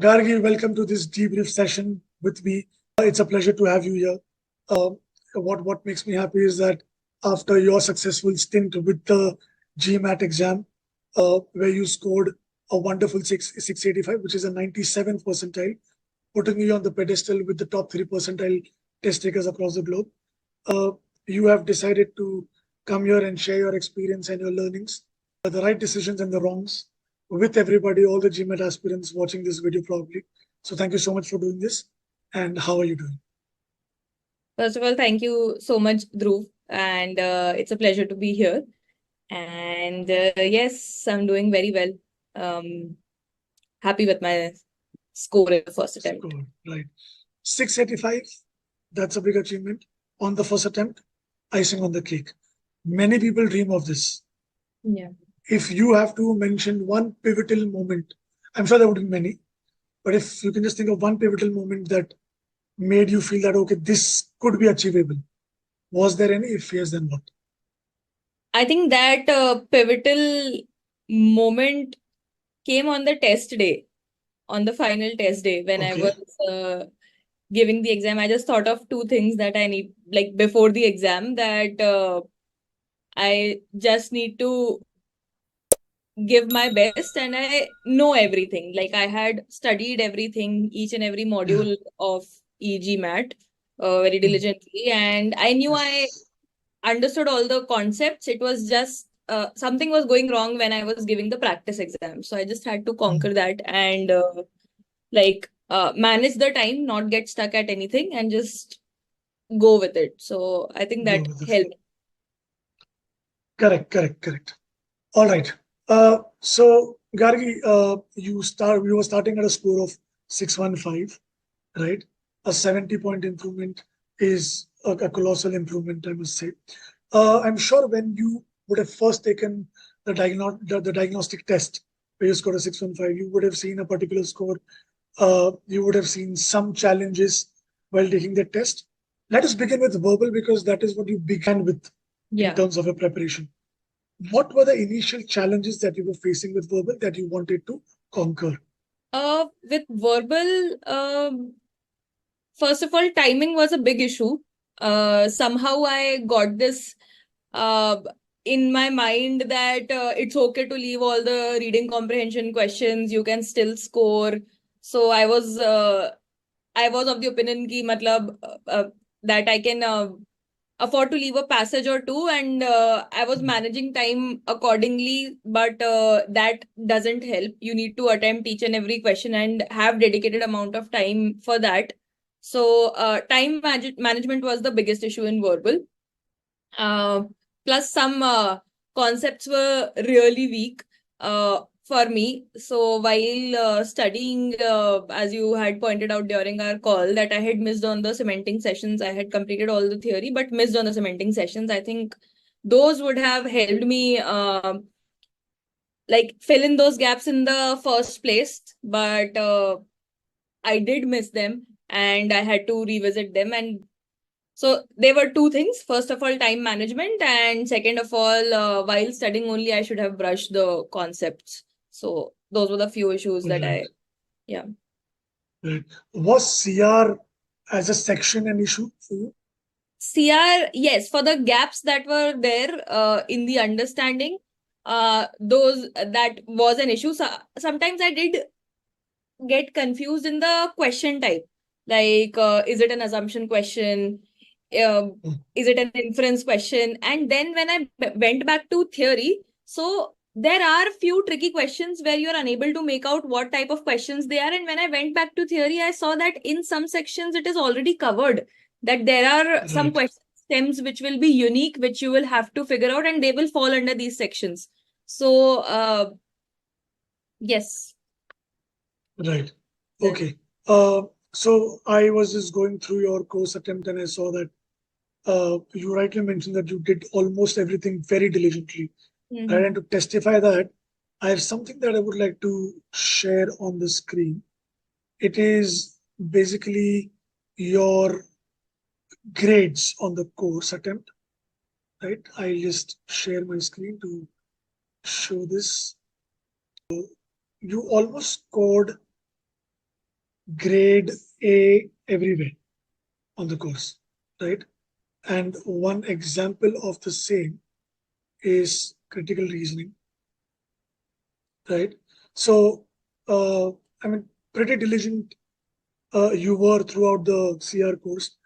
Gargi, welcome to this debrief session with me. It's a pleasure to have you here. What makes me happy is that after your successful stint with the GMAT exam, where you scored a wonderful 685, which is a 97th percentile, putting you on the pedestal with the top 3 percentile test takers across the globe. You have decided to come here and share your experience and your learnings, the right decisions and the wrongs with everybody, all the GMAT aspirants watching this video probably. So thank you so much for doing this. And how are you doing? First of all, thank you so much, Dhruv. And it's a pleasure to be here. And yes, I'm doing very well. Happy with my score in the first attempt. Score, right. 685, that's a big achievement. On the first attempt, icing on the cake. Many people dream of this. Yeah. If you have to mention one pivotal moment, I'm sure there would be many, but if you can just think of one pivotal moment that made you feel that, okay, this could be achievable, was there any? If yes, then what? I think that pivotal moment came on the test day, on the final test day, when I Okay. was giving the exam. I just thought of two things that I need, like before the exam, that I just need to give my best and I know everything. Like I had studied everything, each and every Yeah. module of e-GMAT very diligently, and I knew I Yes. understood all the concepts. It was just something was going wrong when I was giving the practice exam. So I just had to conquer that and manage the time, not get stuck at anything and just go with it. So I think Go that with the flow. helped. Correct. All right. So Gargi, you were starting at a score of 615, right? A 70-point improvement is a colossal improvement, I must say. I'm sure when you would have first taken the diagnostic test, where you scored a 615, you would have seen a particular score. You would have seen some challenges while taking the test. Let us begin with verbal because that is what you began with in Yeah. terms of your preparation. What were the initial challenges that you were facing with verbal that you wanted to conquer? With verbal, first of all, timing was a big issue. Somehow I got this uh, in my mind that it's okay to leave all the reading comprehension questions. You can still score. So I was of the opinion ki matlab that I can afford to leave a passage or two, and I was managing time accordingly, but that doesn't help. You need to attempt each and every question and have dedicated amount of time for that. So time management was the biggest issue in verbal. uh, Plus some concepts were really weak for me. So while studying, as you had pointed out during our call, that I had missed on the cementing sessions. I had completed all the theory, but missed on the cementing sessions. I think those would have helped me fill in those gaps in the first place. But I did miss them and I had to revisit them. And so there were two things. First of all, time management, and second of all, while studying only, I should have brushed the concepts. So those were the few issues that Right. yeah. Right. Was CR as a section an issue for you? CR, yes, for the gaps that were there in the understanding, those that was an issue. So sometimes I did get confused in the question type. Like, is it an assumption question? Is it an inference question? And then when I went back to theory, so there are few tricky questions where you're unable to make out what type of questions they are. And when I went back to theory, I saw that in some sections it is already covered, that there are some Right. question stems which will be unique, which you will have to figure out, and they will fall under these sections. So, yes. Right. That, Okay. So I was just going through your course attempt and I saw that you rightly mentioned that you did almost everything very diligently. Right. And to testify that, I have something that I would like to share on the screen. It is basically your grades on the course attempt, right? I'll just share my screen to show this. You almost scored grade A everywhere on the course, right? And one example of the same is critical reasoning, right? So, I mean, pretty diligent you were throughout the CR course.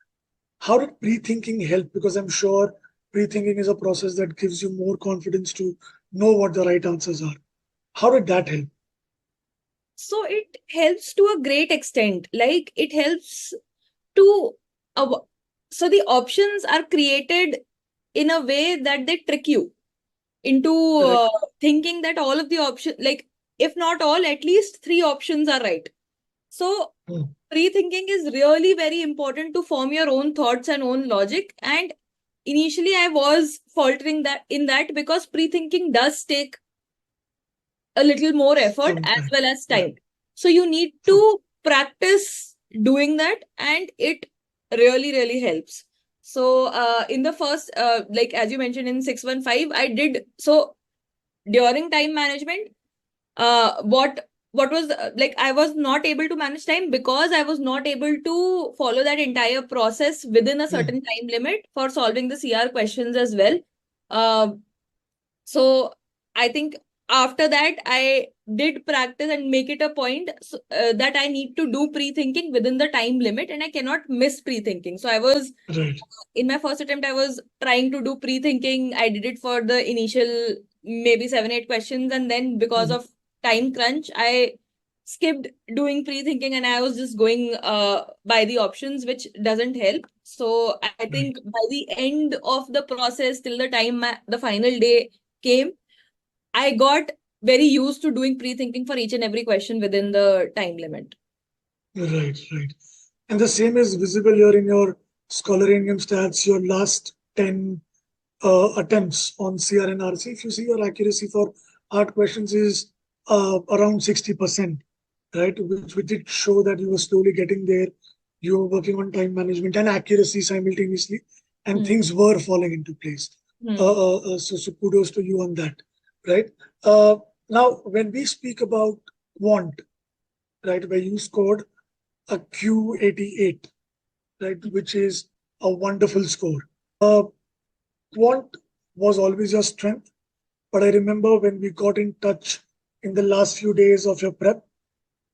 How did pre-thinking help? Because I'm sure pre-thinking is a process that gives you more confidence to know what the right answers are. How did that help? So it helps to a great extent. Like it helps to, so the options are created in a way that they trick you into Correct. thinking that all of the options, like if not all, at least three options are right. So Hmm. pre-thinking is really very important to form your own thoughts and own logic. And initially I was faltering that in that because pre-thinking does take a little more effort Some as time. well as Yeah. time. So you need True. to practice doing that, and it really, really helps. So in the first, like as you mentioned in 615, I did so during time management. What was like I was not able to manage time because I was not able to follow that entire process within a Hmm. certain time limit for solving the CR questions as well. Uh, so I think after that, I did practice and make it a point that I need to do pre-thinking within the time limit and I cannot miss pre-thinking. So I was, Right. in my first attempt, I was trying to do pre-thinking. I did it for the initial maybe 7, 8 questions. And then because Hmm. of time crunch, I skipped doing pre-thinking and I was just going by the options, which doesn't help. So I Right. think by the end of the process, till the time the final day came, I got very used to doing pre-thinking for each and every question within the time limit. Right. Right. And the same is visible here in your scholar income stats, your last 10 attempts on CR and RC. If you see your accuracy for art questions is around 60%, right? Which did show that you were slowly getting there. You were working on time management and accuracy simultaneously, and Hmm. things were falling into place. Hmm. So kudos to you on that, right? Uh, Now, when we speak about quant, right, where you scored a Q88, right, which is a wonderful score. Quant was always your strength, but I remember when we got in touch in the last few days of your prep,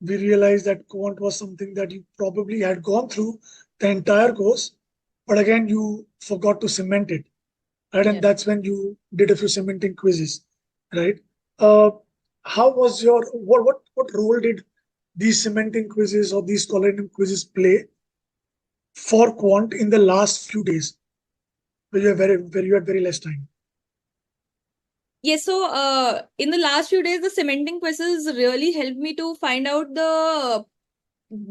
we realized that quant was something that you probably had gone through the entire course, but again, you forgot to cement it, right? And Yeah. that's when you did a few cementing quizzes, right? Uh, how was your what role did these cementing quizzes or these scholarly quizzes play for quant in the last few days where you had very less time? Yes, so in the last few days, the cementing quizzes really helped me to find out the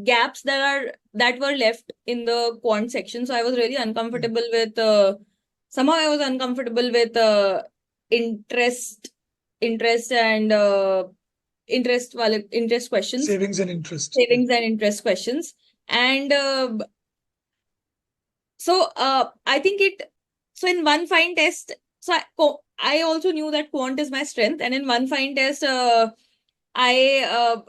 gaps that were left in the quant section. So I was really Hmm. uncomfortable with somehow I was uncomfortable with interest interest and interest questions, Savings and interest. Yeah. savings and interest questions. And so I think it, so in one fine test, so I also knew that quant is my strength. And in one fine test, I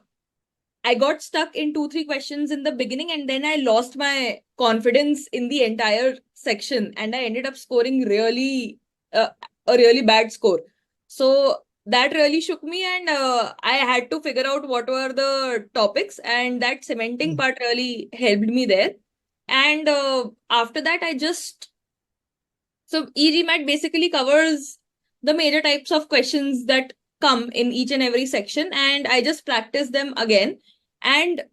I got stuck in 2, 3 questions in the beginning, and then I lost my confidence in the entire section, and I ended up scoring really a really bad score. So that really shook me, and I had to figure out what were the topics, and that cementing Hmm. part really helped me there. And after that, I just, so eGMAT basically covers the major types of questions that come in each and every section, and I just practiced them again. And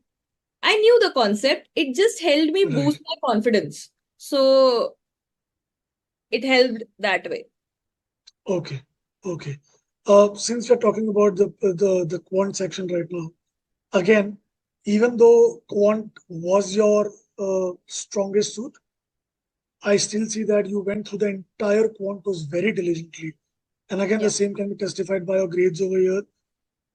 I knew the concept. It just helped me Right. boost my confidence. So it helped that way. Okay. Okay. Since we're talking about the quant section right now, again, even though quant was your strongest suit, I still see that you went through the entire quant course very diligently. And again, the Yeah. same can be testified by your grades over here.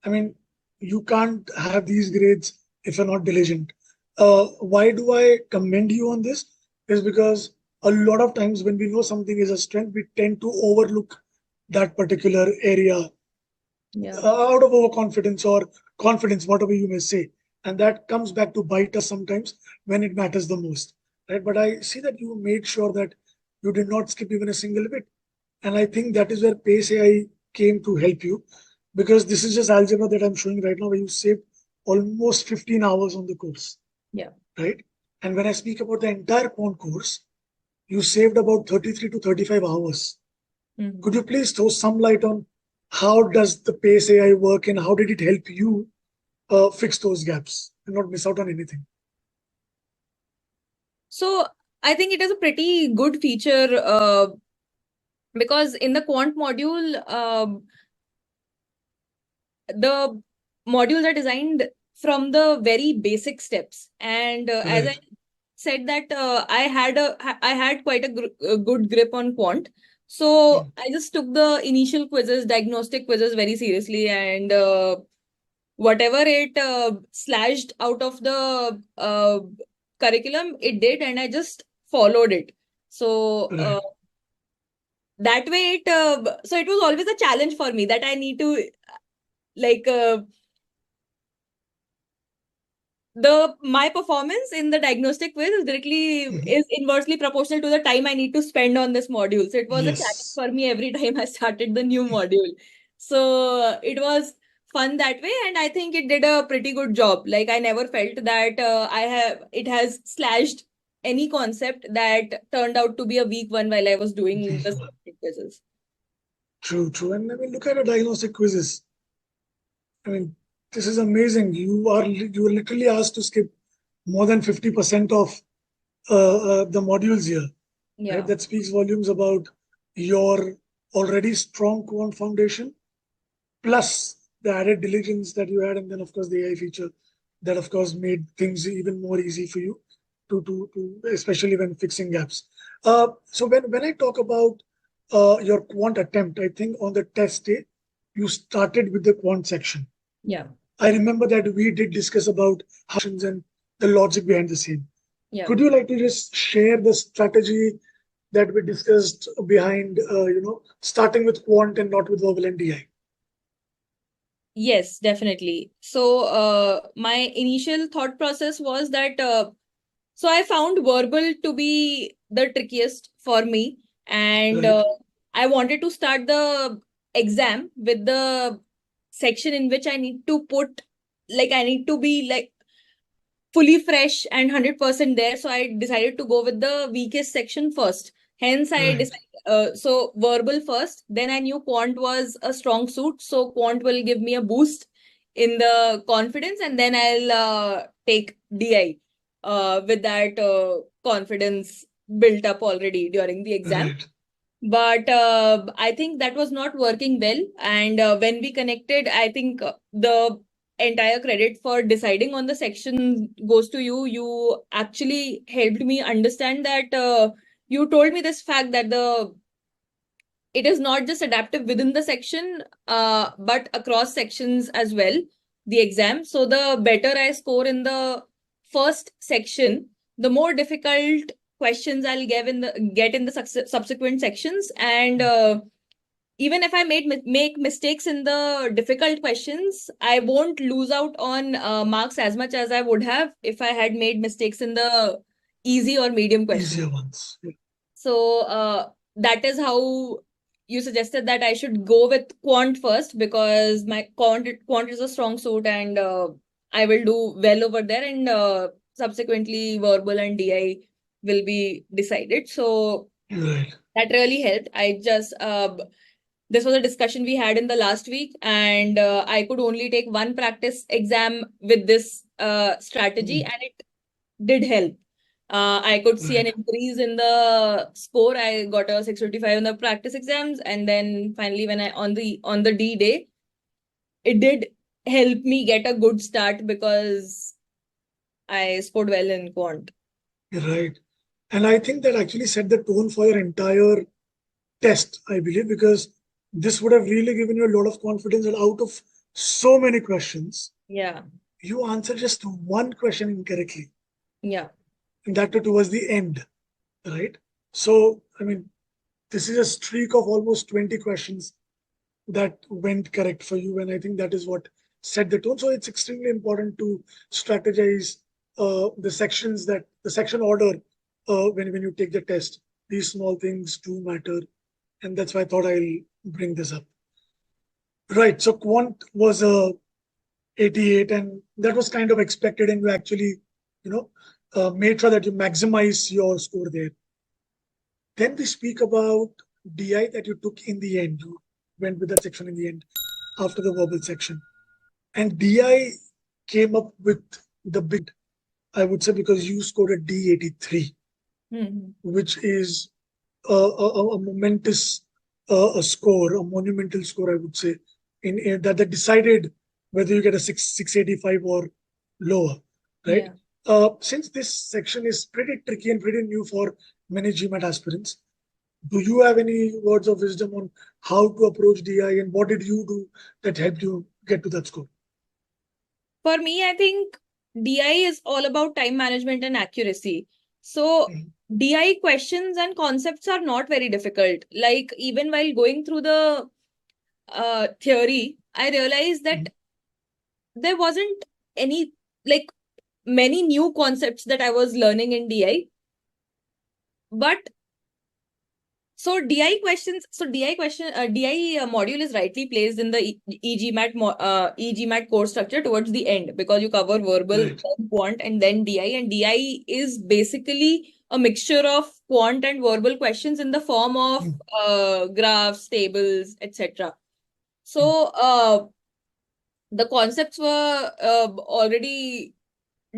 I mean, you can't have these grades if you're not diligent. Why do I commend you on this? Is because a lot of times when we know something is a strength, we tend to overlook that particular area Yeah. out of overconfidence or confidence, whatever you may say. and that comes back to bite us sometimes when it matters the most, right? But I see that you made sure that you did not skip even a single bit. And I think that is where Pace AI came to help you, because this is just algebra that I'm showing right now, where you saved almost 15 hours on the course, Yeah. right? And when I speak about the entire quant course, you saved about 33 to 35 hours. Mhm. Could you please throw some light on how does the Pace AI work and how did it help you fix those gaps and not miss out on anything? So I think it is a pretty good feature because in the quant module, the modules are designed from the very basic steps. And as I Right. said that I had quite a good grip on quant. So I just took the initial quizzes, diagnostic quizzes very seriously, and whatever it slashed out of the curriculum, it did, and I just followed it. So Right. that way so it was always a challenge for me that I need to like my performance in the diagnostic quiz is directly Mhm. is inversely proportional to the time I need to spend on this module. So it was a challenge Yes. for me every time I started the new module. So it was fun that way, and I think it did a pretty good job. Like I never felt that it has slashed any concept that turned out to be a weak one while I was doing the quizzes. True, true. And I mean, look at the diagnostic quizzes. I mean, this is amazing. You are literally asked to skip more than 50% of the modules here, right? Yeah. That speaks volumes about your already strong quant foundation, plus the added diligence that you had, and then of course the AI feature that of course made things even more easy for you to especially when fixing gaps. So when I talk about your quant attempt, I think on the test day you started with the quant section. Yeah. I remember that we did discuss about functions and the logic behind the scene. Yeah. Could you like to just share the strategy that we discussed behind, starting with quant and not with verbal and DI? Yes, definitely. So, my initial thought process was that so I found verbal to be the trickiest for me, and Right, I wanted to start the exam with the section in which I need to put, like, I need to be like fully fresh and 100% there. So I decided to go with the weakest section first. Hence, I right, decided, so verbal first. Then I knew quant was a strong suit. So quant will give me a boost in the confidence. And then I'll take DI with that confidence built up already during the exam. right, But I think that was not working well. And when we connected, I think the entire credit for deciding on the section goes to you. You actually helped me understand that you told me this fact that it is not just adaptive within the section, but across sections as well, the exam. So the better I score in the first section, the more difficult questions I'll get in the subsequent sections. And even if I make mistakes in the difficult questions, I won't lose out on marks as much as I would have if I had made mistakes in the easy or medium questions. easier ones. Yeah. So that is how you suggested that I should go with quant first, because my quant is a strong suit, and I will do well over there, and subsequently verbal and DI will be decided. So Right. that really helped. I just this was a discussion we had in the last week, and I could only take one practice exam with this strategy, Mm, and it did help. I could see an right. increase in the score. I got a 655 in the practice exams, and then finally, when I on the D day, it did help me get a good start because I scored well in quant. Right. And I think that actually set the tone for your entire test, I believe, because this would have really given you a lot of confidence that out of so many questions, Yeah, you answered just one question incorrectly, yeah, and that too towards the end, right? So, I mean, this is a streak of almost 20 questions that went correct for you, and I think that is what set the tone. So it's extremely important to strategize the section order when you take the test. These small things do matter, and that's why I thought I'll bring this up. Right. So Quant was a 88, and that was kind of expected, and you actually, made sure that you maximize your score there. Then we speak about DI that you took in the end. You went with that section in the end after the verbal section. And DI came up with the big, I would say, because you scored a D83, which is a momentous score, a monumental score, I would say, in that decided whether you get a 685 or lower, right? Yeah. Since this section is pretty tricky and pretty new for many GMAT aspirants, do you have any words of wisdom on how to approach DI and what did you do that helped you get to that score? For me, I think DI is all about time management and accuracy. So DI questions and concepts are not very difficult. Like even while going through the theory, I realized that there wasn't any many new concepts that I was learning in DI. But DI module is rightly placed in the eGMAT course structure towards the end, because you cover verbal, then quant, and then DI. And DI is basically a mixture of quant and verbal questions in the form of graphs, tables, etc. So the concepts were already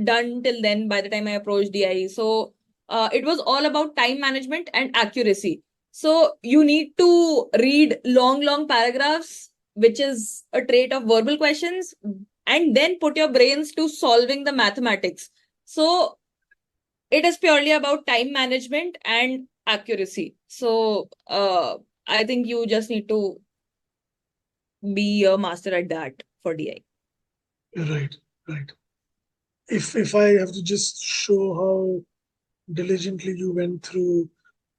done till then by the time I approached DI. So it was all about time management and accuracy. So you need to read long paragraphs, which is a trait of verbal questions, and then put your brains to solving the mathematics. So it is purely about time management and accuracy. So I think you just need to be a master at that for DI. Right. If I have to just show how diligently you went through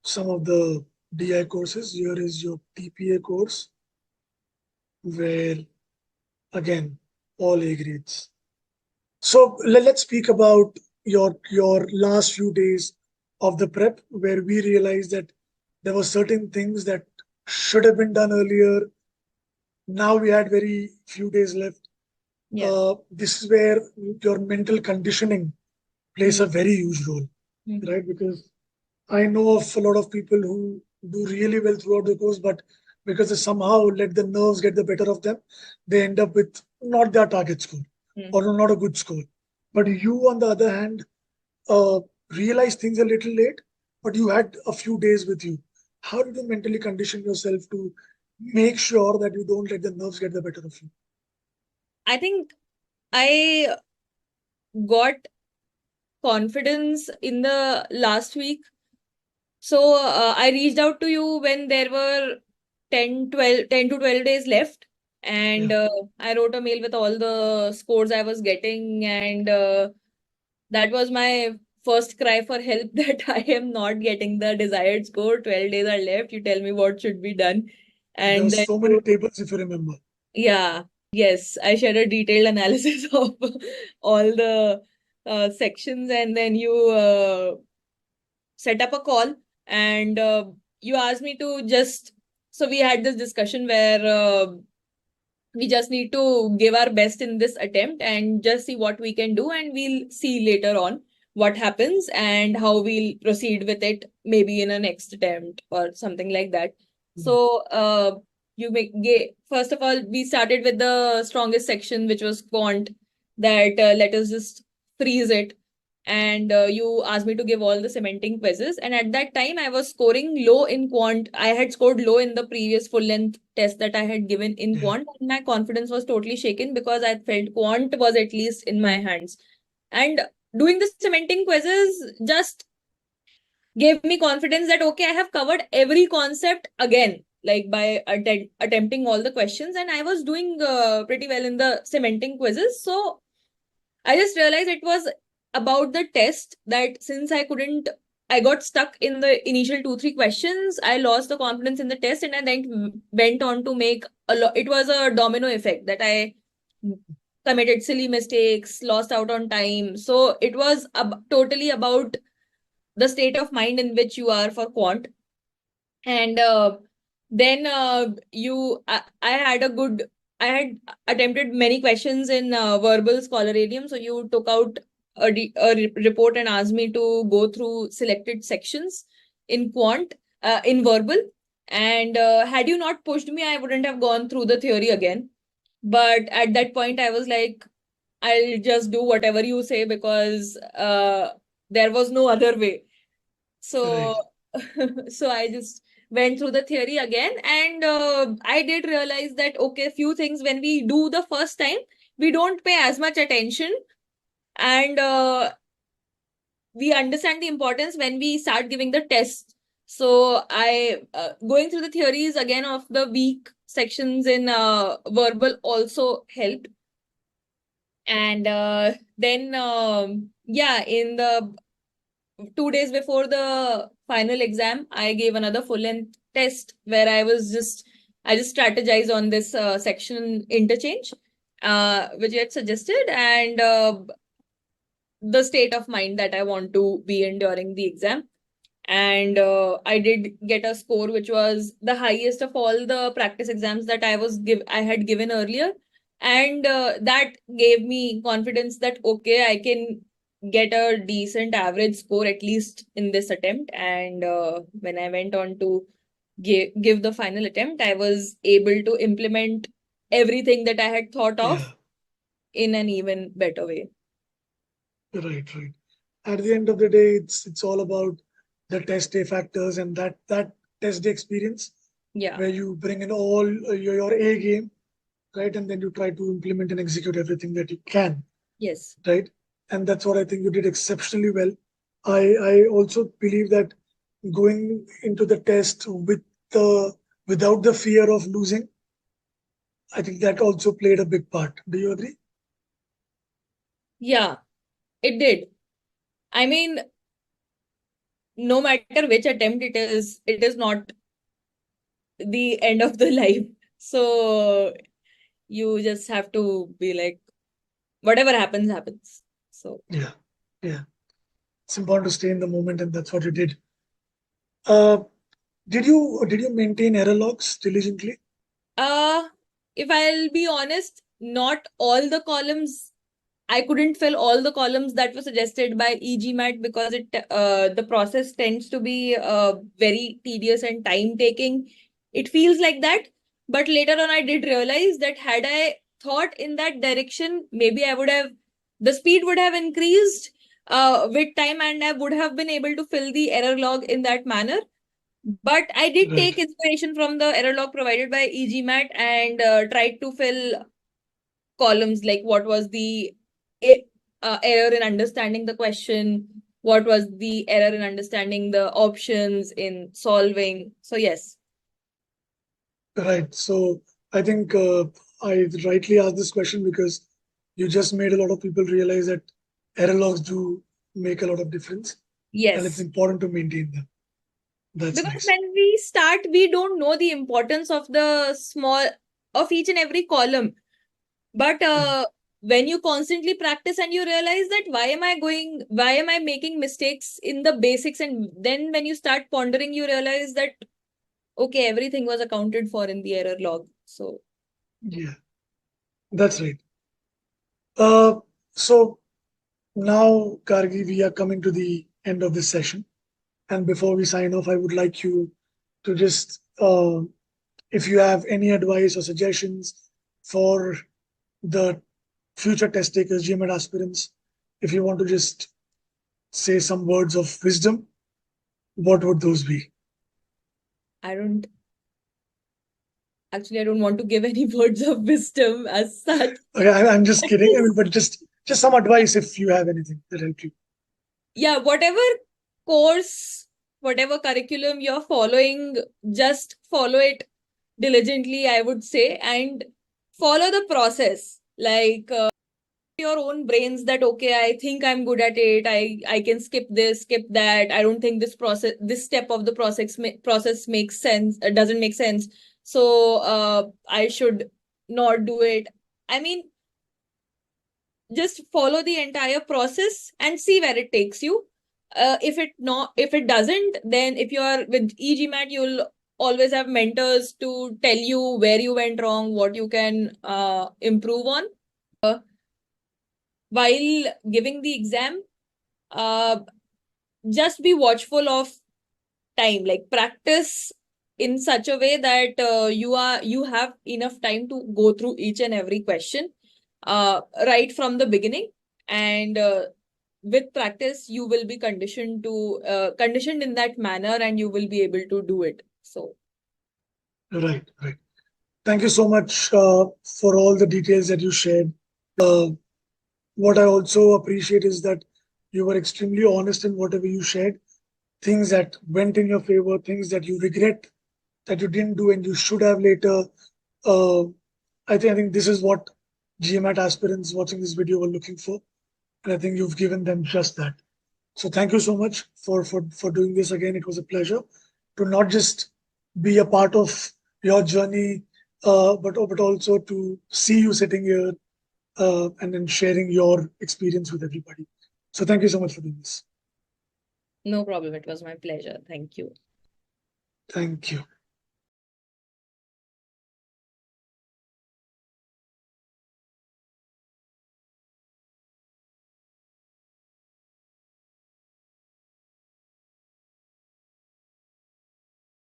some of the DI courses, here is your TPA course, where again all A grades. So let's speak about your last few days of the prep, where we realized that there were certain things that should have been done earlier. Now we had very few days left. This is where your mental conditioning plays a very huge role, right? Because I know of a lot of people who do really well throughout the course, but because they somehow let the nerves get the better of them, they end up with not their target score or not a good score. But you, on the other hand, realized things a little late, but you had a few days with you. How did you mentally condition yourself to make sure that you don't let the nerves get the better of you? I think I got confidence in the last week. So I reached out to you when there were 10 to 12 days left. And I wrote a mail with all the scores I was getting. And that was my first cry for help, that I am not getting the desired score. 12 days are left. You tell me what should be done. And there were then so many tables, if you remember. Yeah. Yes, I shared a detailed analysis of all the sections, and then you set up a call, and you asked me to so we had this discussion where we just need to give our best in this attempt and just see what we can do, and we'll see later on what happens and how we'll proceed with it, maybe in a next attempt or something like that. So first of all, we started with the strongest section, which was quant, that let us just freeze it. And you asked me to give all the cementing quizzes. And at that time, I was scoring low in quant. I had scored low in the previous full-length test that I had given in quant. And my confidence was totally shaken because I felt quant was at least in my hands. And doing the cementing quizzes just gave me confidence that, okay, I have covered every concept again, like by attempting all the questions. And I was doing pretty well in the cementing quizzes. So I just realized it was about the test, that since I got stuck in the initial 2-3 questions, I lost the confidence in the test, and I then went on to make it was a domino effect, that I committed silly mistakes, lost out on time. So it was totally about the state of mind in which you are for quant. And then I had attempted many questions in verbal scholararium. So you took out a report and asked me to go through selected sections in quant, in verbal. And had you not pushed me, I wouldn't have gone through the theory again. But at that point, I was like, I'll just do whatever you say because there was no other way. So, so I just went through the theory again, and I did realize that okay, few things when we do the first time, we don't pay as much attention, and we understand the importance when we start giving the test. So I going through the theories again of the weak sections in verbal also helped. And then yeah, in the 2 days before the final exam, I gave another full length test where I just strategized on this section interchange, which you had suggested, and the state of mind that I want to be in during the exam. And I did get a score which was the highest of all the practice exams that I had given earlier. And that gave me confidence that okay, I can get a decent average score at least in this attempt. And when I went on to give the final attempt, I was able to implement everything that I had thought of in an even better way. Right. At the end of the day, it's all about the test day factors and that test day experience Yeah. where you bring in all your A game, right? And then you try to implement and execute everything that you can. Yes. Right. And that's what I think you did exceptionally well. I also believe that going into the test without the fear of losing, I think that also played a big part. Do you agree? Yeah, it did. I mean, no matter which attempt it is not the end of the life. So you just have to be like, whatever happens, happens. So Yeah. It's important to stay in the moment, and that's what you did. Did you maintain error logs diligently? if I'll be honest, not all the columns. I couldn't fill all the columns that were suggested by eGMAT because the process tends to be very tedious and time taking. It feels like that, but later on I did realize that had I thought in that direction, maybe the speed would have increased with time, and I would have been able to fill the error log in that manner. But I did take inspiration from the error log provided by eGMAT and tried to fill columns like what was the error in understanding the question, what was the error in understanding the options in solving. So yes. Right. So I think I rightly asked this question because you just made a lot of people realize that error logs do make a lot of difference. Yes. And it's important to maintain them. That's because nice. when we start, we don't know the importance of each and every column. But when you constantly practice and you realize that why am I making mistakes in the basics, and then when you start pondering, you realize that okay, everything was accounted for in the error log. So yeah, that's right. So now, Gargi, we are coming to the end of this session. And before we sign off, I would like you to just, if you have any advice or suggestions for the future test takers, GMAT aspirants, if you want to just say some words of wisdom, what would those be? I don't want to give any words of wisdom as such. Okay, I'm just kidding. I mean, but just some advice if you have anything that helped you. Yeah, whatever course, whatever curriculum you're following, just follow it diligently, I would say, and follow the process. Like your own brains that okay, I think I'm good at it. I can skip this, skip that. I don't think this step of the process makes sense. Doesn't make sense. So I should not do it. I mean, just follow the entire process and see where it takes you. If it doesn't, then if you are with eGMAT, you'll always have mentors to tell you where you went wrong, what you can improve on. While giving the exam, just be watchful of time, like practice in such a way that you have enough time to go through each and every question right from the beginning, and with practice you will be conditioned in that manner, and you will be able to do it. So Right. Thank you so much for all the details that you shared. What I also appreciate is that you were extremely honest in whatever you shared. Things that went in your favor, things that you regret that you didn't do and you should have later. Uh, I think this is what GMAT aspirants watching this video were looking for, and I think you've given them just that. So thank you so much for doing this again. It was a pleasure to not just be a part of your journey, but also to see you sitting here and then sharing your experience with everybody. So thank you so much for doing this. no problem, it was my pleasure. Thank you. Thank you.